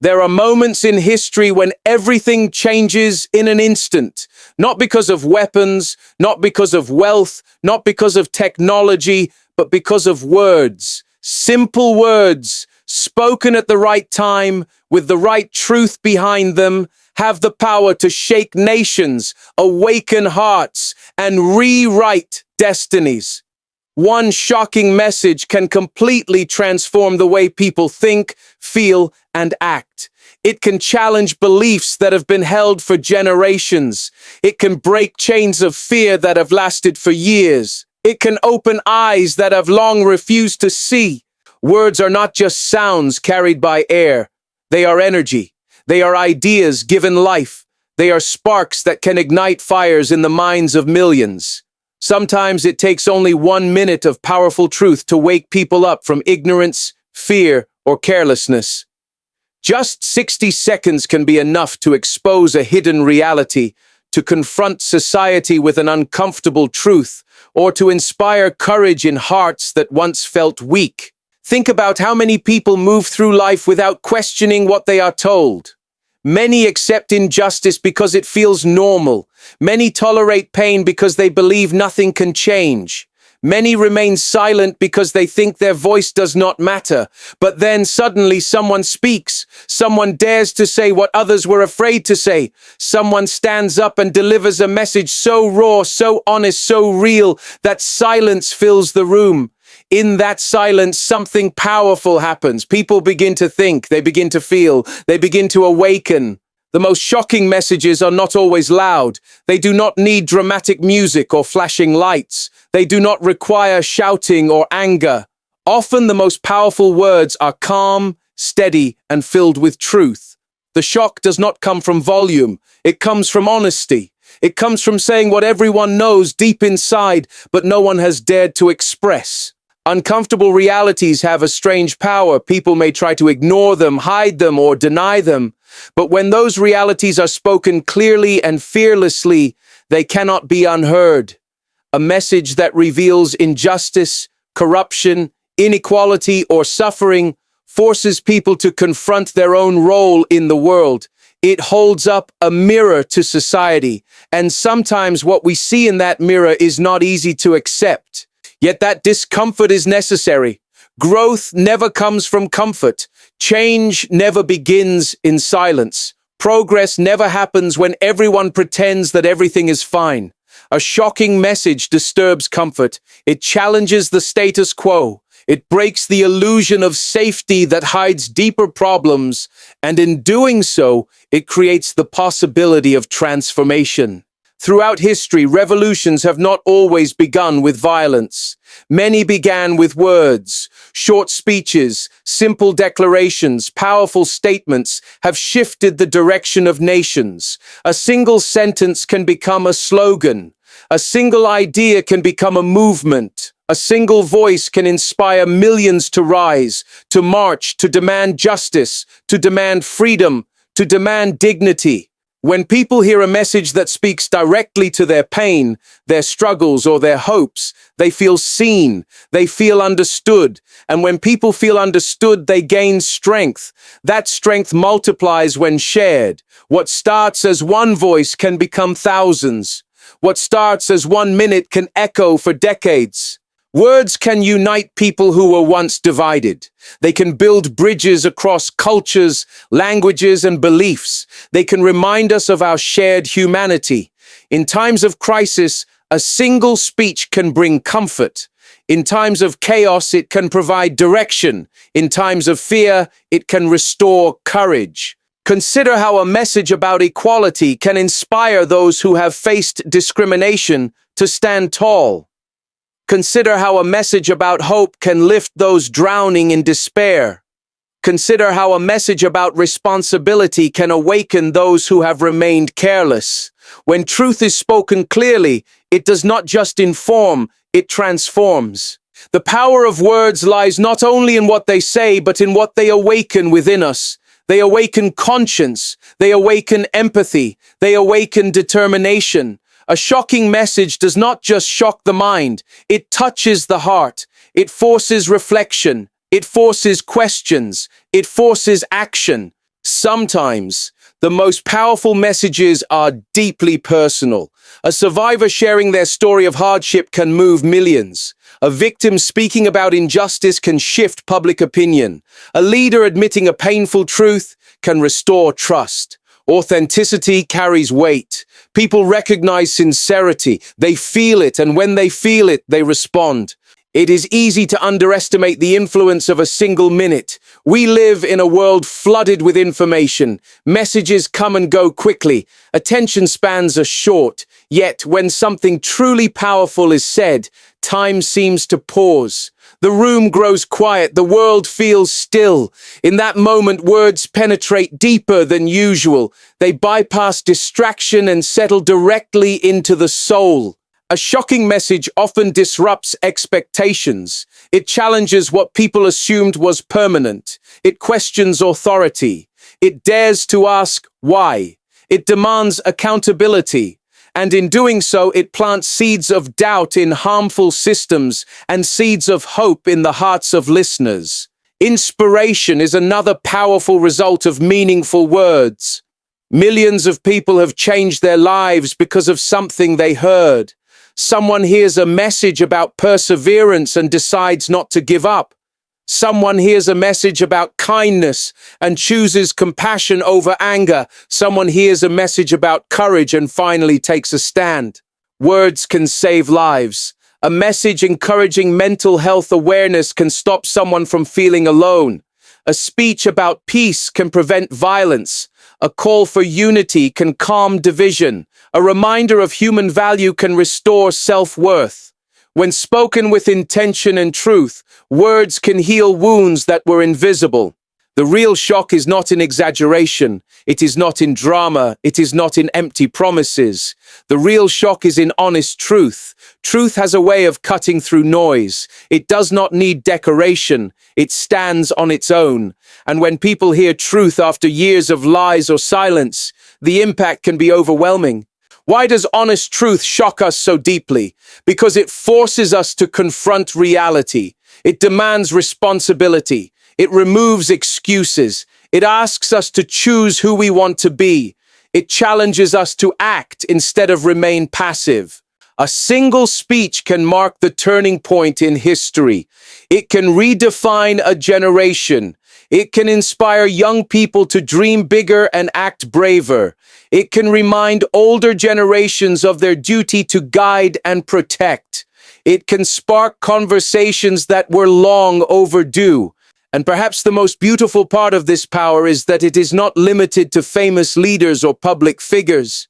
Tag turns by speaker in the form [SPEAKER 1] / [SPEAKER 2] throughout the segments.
[SPEAKER 1] There are moments in history when everything changes in an instant, not because of weapons, not because of wealth, not because of technology, but because of words. Simple words, spoken at the right time, with the right truth behind them, have the power to shake nations, awaken hearts, and rewrite destinies. One shocking message can completely transform the way people think, feel, and act. It can challenge beliefs that have been held for generations. It can break chains of fear that have lasted for years. It can open eyes that have long refused to see. Words are not just sounds carried by air. They are energy. They are ideas given life. They are sparks that can ignite fires in the minds of millions. Sometimes it takes only 1 minute of powerful truth to wake people up from ignorance, fear, or carelessness. Just 60 seconds can be enough to expose a hidden reality, to confront society with an uncomfortable truth, or to inspire courage in hearts that once felt weak. Think about how many people move through life without questioning what they are told. Many accept injustice because it feels normal. Many tolerate pain because they believe nothing can change. Many remain silent because they think their voice does not matter. But then suddenly someone speaks. Someone dares to say what others were afraid to say. Someone stands up and delivers a message so raw, so honest, so real that silence fills the room. In that silence, something powerful happens. People begin to think, they begin to feel, they begin to awaken. The most shocking messages are not always loud. They do not need dramatic music or flashing lights. They do not require shouting or anger. Often the most powerful words are calm, steady, and filled with truth. The shock does not come from volume. It comes from honesty. It comes from saying what everyone knows deep inside, but no one has dared to express. Uncomfortable realities have a strange power. People may try to ignore them, hide them, or deny them. But when those realities are spoken clearly and fearlessly, they cannot be unheard. A message that reveals injustice, corruption, inequality, or suffering forces people to confront their own role in the world. It holds up a mirror to society, and sometimes what we see in that mirror is not easy to accept. Yet that discomfort is necessary. Growth never comes from comfort. Change never begins in silence. Progress never happens when everyone pretends that everything is fine. A shocking message disturbs comfort. It challenges the status quo. It breaks the illusion of safety that hides deeper problems, and in doing so, it creates the possibility of transformation. Throughout history, revolutions have not always begun with violence. Many began with words. Short speeches, simple declarations, powerful statements have shifted the direction of nations. A single sentence can become a slogan. A single idea can become a movement. A single voice can inspire millions to rise, to march, to demand justice, to demand freedom, to demand dignity. When people hear a message that speaks directly to their pain, their struggles, or their hopes, they feel seen, they feel understood. And when people feel understood, they gain strength. That strength multiplies when shared. What starts as one voice can become thousands. What starts as 1 minute can echo for decades. Words can unite people who were once divided. They can build bridges across cultures, languages, and beliefs. They can remind us of our shared humanity. In times of crisis, a single speech can bring comfort. In times of chaos, it can provide direction. In times of fear, it can restore courage. Consider how a message about equality can inspire those who have faced discrimination to stand tall. Consider how a message about hope can lift those drowning in despair. Consider how a message about responsibility can awaken those who have remained careless. When truth is spoken clearly, it does not just inform, it transforms. The power of words lies not only in what they say, but in what they awaken within us. They awaken conscience, they awaken empathy, they awaken determination. A shocking message does not just shock the mind, it touches the heart. It forces reflection, it forces questions, it forces action. Sometimes, the most powerful messages are deeply personal. A survivor sharing their story of hardship can move millions. A victim speaking about injustice can shift public opinion. A leader admitting a painful truth can restore trust. Authenticity carries weight. People recognize sincerity. They feel it, and when they feel it, they respond. It is easy to underestimate the influence of a single minute. We live in a world flooded with information. Messages come and go quickly. Attention spans are short. Yet, when something truly powerful is said, time seems to pause. The room grows quiet. The world feels still. In that moment, words penetrate deeper than usual. They bypass distraction and settle directly into the soul. A shocking message often disrupts expectations. It challenges what people assumed was permanent. It questions authority. It dares to ask why. It demands accountability. And in doing so, it plants seeds of doubt in harmful systems and seeds of hope in the hearts of listeners. Inspiration is another powerful result of meaningful words. Millions of people have changed their lives because of something they heard. Someone hears a message about perseverance and decides not to give up. Someone hears a message about kindness and chooses compassion over anger. Someone hears a message about courage and finally takes a stand. Words can save lives. A message encouraging mental health awareness can stop someone from feeling alone. A speech about peace can prevent violence. A call for unity can calm division. A reminder of human value can restore self-worth. When spoken with intention and truth, words can heal wounds that were invisible. The real shock is not in exaggeration. It is not in drama. It is not in empty promises. The real shock is in honest truth. Truth has a way of cutting through noise. It does not need decoration. It stands on its own. And when people hear truth after years of lies or silence, the impact can be overwhelming. Why does honest truth shock us so deeply? Because it forces us to confront reality. It demands responsibility. It removes excuses. It asks us to choose who we want to be. It challenges us to act instead of remain passive. A single speech can mark the turning point in history. It can redefine a generation. It can inspire young people to dream bigger and act braver. It can remind older generations of their duty to guide and protect. It can spark conversations that were long overdue. And perhaps the most beautiful part of this power is that it is not limited to famous leaders or public figures.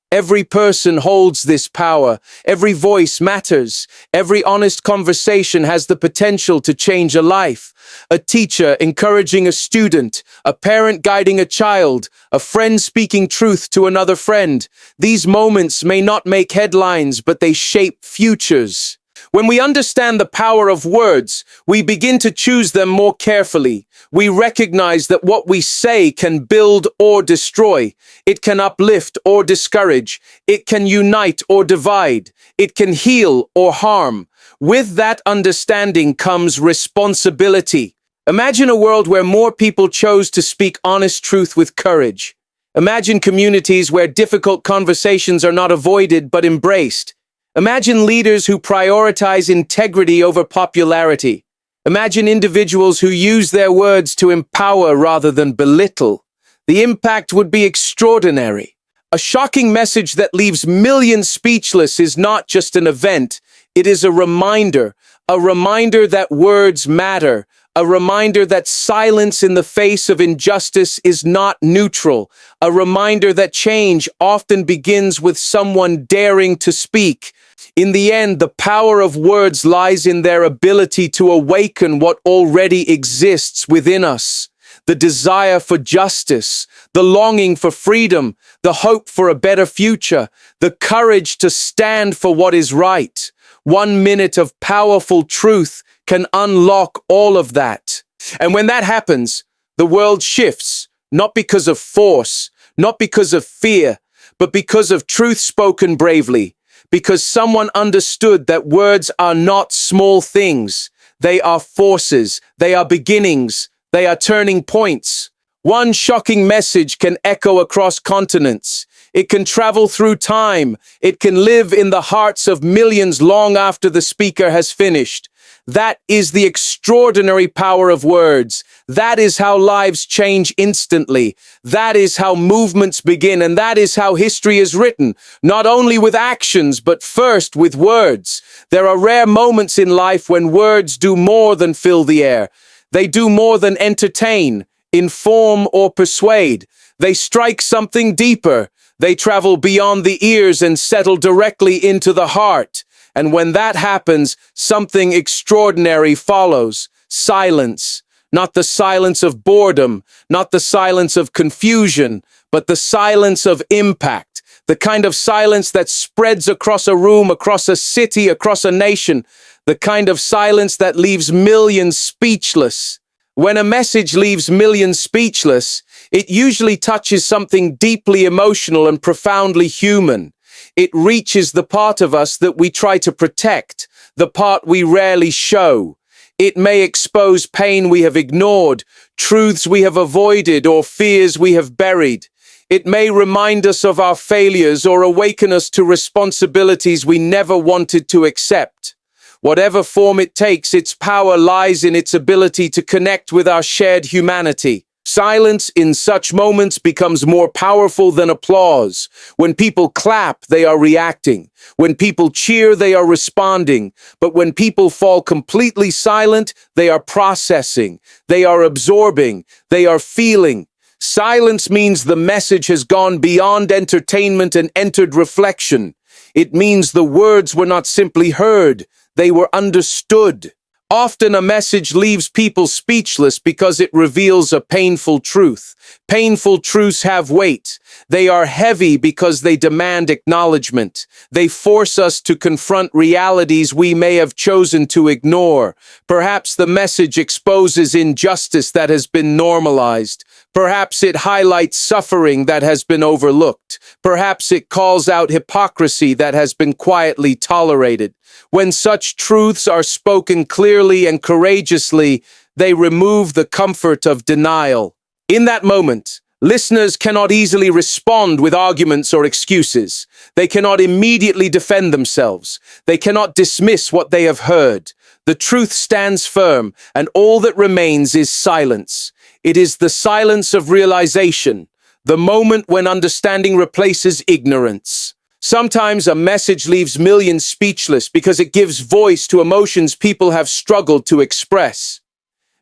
[SPEAKER 1] Every person holds this power. Every voice matters. Every honest conversation has the potential to change a life. A teacher encouraging a student, a parent guiding a child, a friend speaking truth to another friend. These moments may not make headlines, but they shape futures. When we understand the power of words, we begin to choose them more carefully. We recognize that what we say can build or destroy. It can uplift or discourage. It can unite or divide. It can heal or harm. With that understanding comes responsibility. Imagine a world where more people chose to speak honest truth with courage. Imagine communities where difficult conversations are not avoided but embraced. Imagine leaders who prioritize integrity over popularity. Imagine individuals who use their words to empower rather than belittle. The impact would be extraordinary. A shocking message that leaves millions speechless is not just an event. It is a reminder that words matter, a reminder that silence in the face of injustice is not neutral, a reminder that change often begins with someone daring to speak. In the end, the power of words lies in their ability to awaken what already exists within us. The desire for justice, the longing for freedom, the hope for a better future, the courage to stand for what is right. 1 minute of powerful truth can unlock all of that. And when that happens, the world shifts, not because of force, not because of fear, but because of truth spoken bravely. Because someone understood that words are not small things. They are forces. They are beginnings. They are turning points. One shocking message can echo across continents. It can travel through time. It can live in the hearts of millions long after the speaker has finished. That is the extraordinary power of words. That is how lives change instantly. That is how movements begin, and that is how history is written, not only with actions, but first with words. There are rare moments in life when words do more than fill the air. They do more than entertain, inform, or persuade. They strike something deeper. They travel beyond the ears and settle directly into the heart. And when that happens, something extraordinary follows. Silence. Not the silence of boredom, not the silence of confusion, but the silence of impact. The kind of silence that spreads across a room, across a city, across a nation. The kind of silence that leaves millions speechless. When a message leaves millions speechless, it usually touches something deeply emotional and profoundly human. It reaches the part of us that we try to protect, the part we rarely show. It may expose pain we have ignored, truths we have avoided, or fears we have buried. It may remind us of our failures or awaken us to responsibilities we never wanted to accept. Whatever form it takes, its power lies in its ability to connect with our shared humanity. Silence in such moments becomes more powerful than applause. When people clap, they are reacting. When people cheer, they are responding. But when people fall completely silent, they are processing. They are absorbing. They are feeling. Silence means the message has gone beyond entertainment and entered reflection. It means the words were not simply heard, they were understood. Often a message leaves people speechless because it reveals a painful truth. Painful truths have weight. They are heavy because they demand acknowledgement. They force us to confront realities we may have chosen to ignore. Perhaps the message exposes injustice that has been normalized. Perhaps it highlights suffering that has been overlooked. Perhaps it calls out hypocrisy that has been quietly tolerated. When such truths are spoken clearly and courageously, they remove the comfort of denial. In that moment, listeners cannot easily respond with arguments or excuses. They cannot immediately defend themselves. They cannot dismiss what they have heard. The truth stands firm, and all that remains is silence. It is the silence of realization, the moment when understanding replaces ignorance. Sometimes a message leaves millions speechless because it gives voice to emotions people have struggled to express.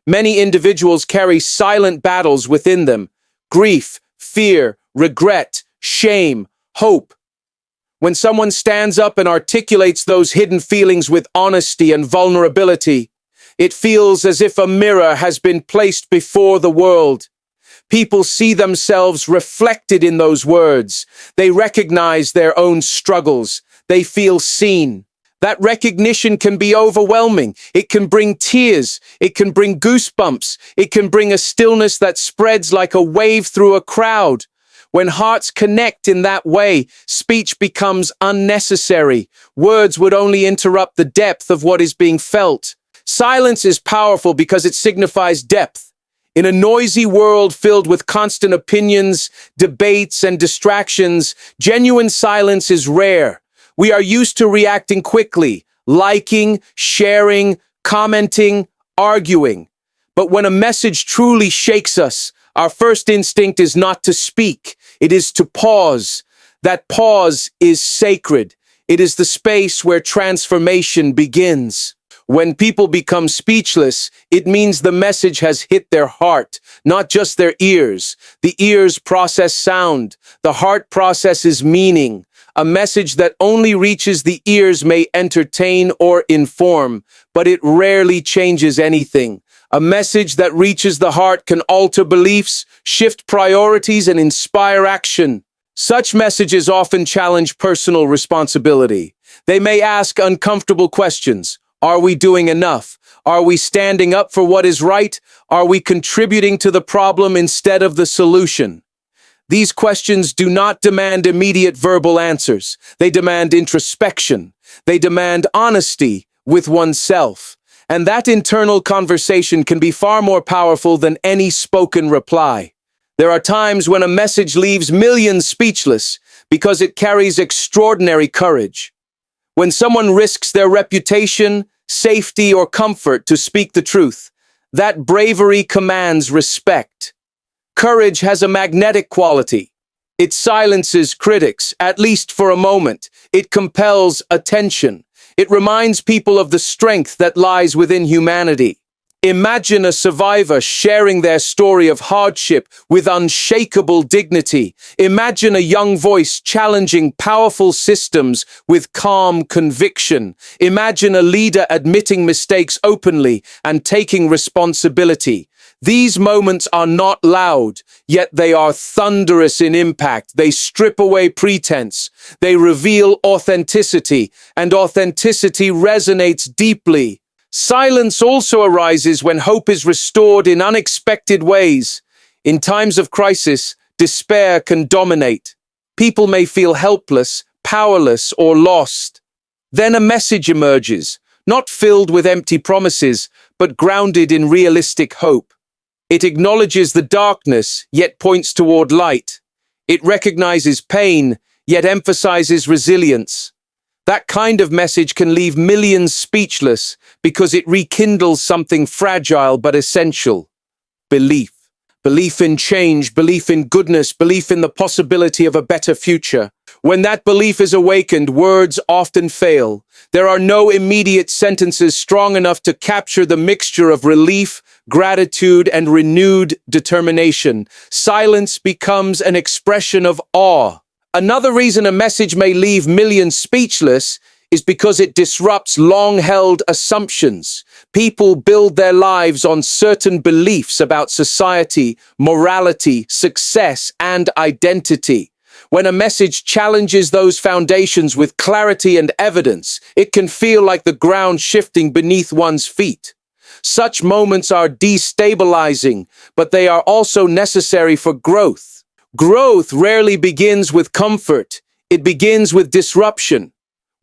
[SPEAKER 1] Many individuals carry silent battles within them: grief, fear, regret, shame, hope. When someone stands up and articulates those hidden feelings with honesty and vulnerability, it feels as if a mirror has been placed before the world. People see themselves reflected in those words. They recognize their own struggles. They feel seen. That recognition can be overwhelming. It can bring tears. It can bring goosebumps. It can bring a stillness that spreads like a wave through a crowd. When hearts connect in that way, speech becomes unnecessary. Words would only interrupt the depth of what is being felt. Silence is powerful because it signifies depth. In a noisy world filled with constant opinions, debates, and distractions, genuine silence is rare. We are used to reacting quickly, liking, sharing, commenting, arguing. But when a message truly shakes us, our first instinct is not to speak. It is to pause. That pause is sacred. It is the space where transformation begins. When people become speechless, it means the message has hit their heart, not just their ears. The ears process sound. The heart processes meaning. A message that only reaches the ears may entertain or inform, but it rarely changes anything. A message that reaches the heart can alter beliefs, shift priorities, and inspire action. Such messages often challenge personal responsibility. They may ask uncomfortable questions. Are we doing enough? Are we standing up for what is right? Are we contributing to the problem instead of the solution? These questions do not demand immediate verbal answers. They demand introspection. They demand honesty with oneself. And that internal conversation can be far more powerful than any spoken reply. There are times when a message leaves millions speechless because it carries extraordinary courage. When someone risks their reputation, safety, or comfort to speak the truth, that bravery commands respect. Courage has a magnetic quality. It silences critics, at least for a moment. It compels attention. It reminds people of the strength that lies within humanity. Imagine a survivor sharing their story of hardship with unshakable dignity. Imagine a young voice challenging powerful systems with calm conviction. Imagine a leader admitting mistakes openly and taking responsibility. These moments are not loud, yet they are thunderous in impact. They strip away pretense. They reveal authenticity, and authenticity resonates deeply. Silence also arises when hope is restored in unexpected ways. In times of crisis, despair can dominate. People may feel helpless, powerless, or lost. Then a message emerges, not filled with empty promises, but grounded in realistic hope. It acknowledges the darkness, yet points toward light. It recognizes pain, yet emphasizes resilience. That kind of message can leave millions speechless because it rekindles something fragile but essential. Belief. Belief in change, belief in goodness, belief in the possibility of a better future. When that belief is awakened, words often fail. There are no immediate sentences strong enough to capture the mixture of relief, gratitude, and renewed determination. Silence becomes an expression of awe. Another reason a message may leave millions speechless is because it disrupts long-held assumptions. People build their lives on certain beliefs about society, morality, success, and identity. When a message challenges those foundations with clarity and evidence, it can feel like the ground shifting beneath one's feet. Such moments are destabilizing, but they are also necessary for growth. Growth rarely begins with comfort. It begins with disruption.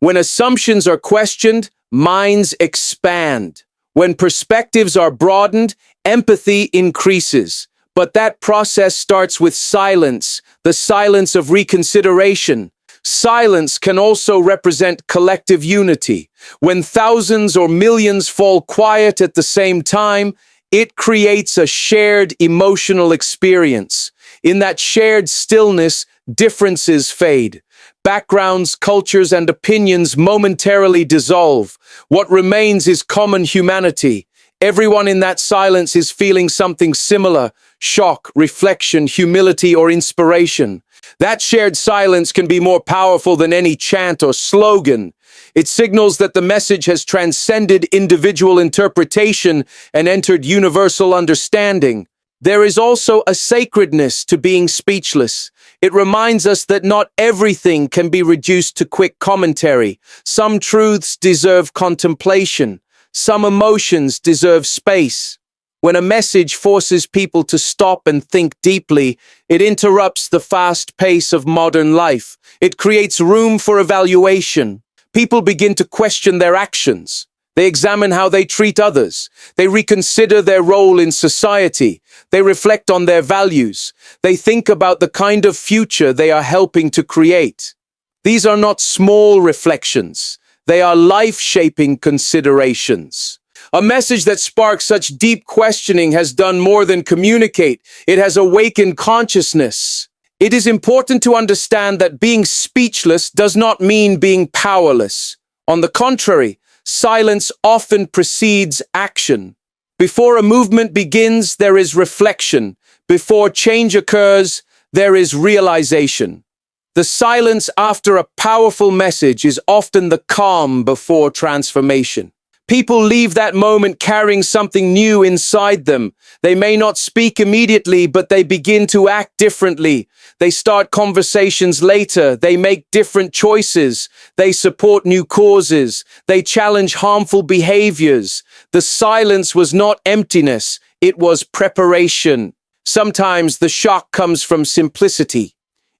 [SPEAKER 1] When assumptions are questioned, minds expand. When perspectives are broadened, empathy increases. But that process starts with silence, the silence of reconsideration. Silence can also represent collective unity. When thousands or millions fall quiet at the same time, it creates a shared emotional experience. In that shared stillness, differences fade. Backgrounds, cultures, and opinions momentarily dissolve. What remains is common humanity. Everyone in that silence is feeling something similar: shock, reflection, humility, or inspiration. That shared silence can be more powerful than any chant or slogan. It signals that the message has transcended individual interpretation and entered universal understanding. There is also a sacredness to being speechless. It reminds us that not everything can be reduced to quick commentary. Some truths deserve contemplation. Some emotions deserve space. When a message forces people to stop and think deeply, it interrupts the fast pace of modern life. It creates room for evaluation. People begin to question their actions. They examine how they treat others. They reconsider their role in society. They reflect on their values. They think about the kind of future they are helping to create. These are not small reflections. They are life-shaping considerations. A message that sparks such deep questioning has done more than communicate. It has awakened consciousness. It is important to understand that being speechless does not mean being powerless. On the contrary, silence often precedes action. Before a movement begins, there is reflection. Before change occurs, there is realization. The silence after a powerful message is often the calm before transformation. People leave that moment carrying something new inside them. They may not speak immediately, but they begin to act differently. They start conversations later. They make different choices. They support new causes. They challenge harmful behaviors. The silence was not emptiness. It was preparation. Sometimes the shock comes from simplicity.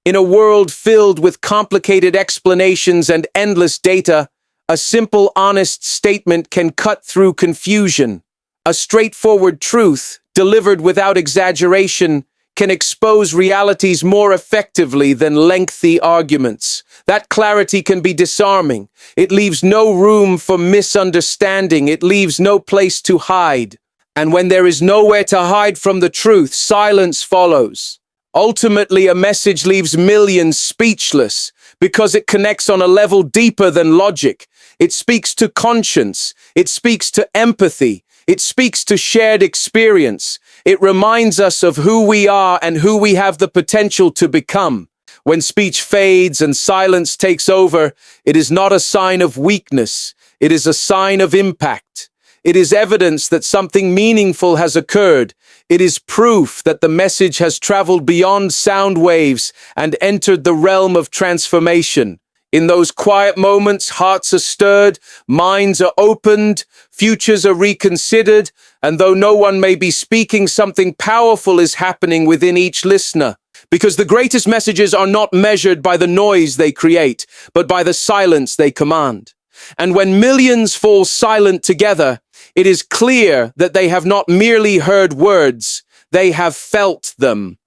[SPEAKER 1] In a world filled with complicated explanations and endless data, a simple, honest statement can cut through confusion. A straightforward truth, delivered without exaggeration, can expose realities more effectively than lengthy arguments. That clarity can be disarming. It leaves no room for misunderstanding. It leaves no place to hide. And when there is nowhere to hide from the truth, silence follows. Ultimately, a message leaves millions speechless because it connects on a level deeper than logic. It speaks to conscience. It speaks to empathy. It speaks to shared experience. It reminds us of who we are and who we have the potential to become. When speech fades and silence takes over, it is not a sign of weakness. It is a sign of impact. It is evidence that something meaningful has occurred. It is proof that the message has traveled beyond sound waves and entered the realm of transformation. In those quiet moments, hearts are stirred, minds are opened, futures are reconsidered, and though no one may be speaking, something powerful is happening within each listener. Because the greatest messages are not measured by the noise they create, but by the silence they command. And when millions fall silent together, it is clear that they have not merely heard words, they have felt them.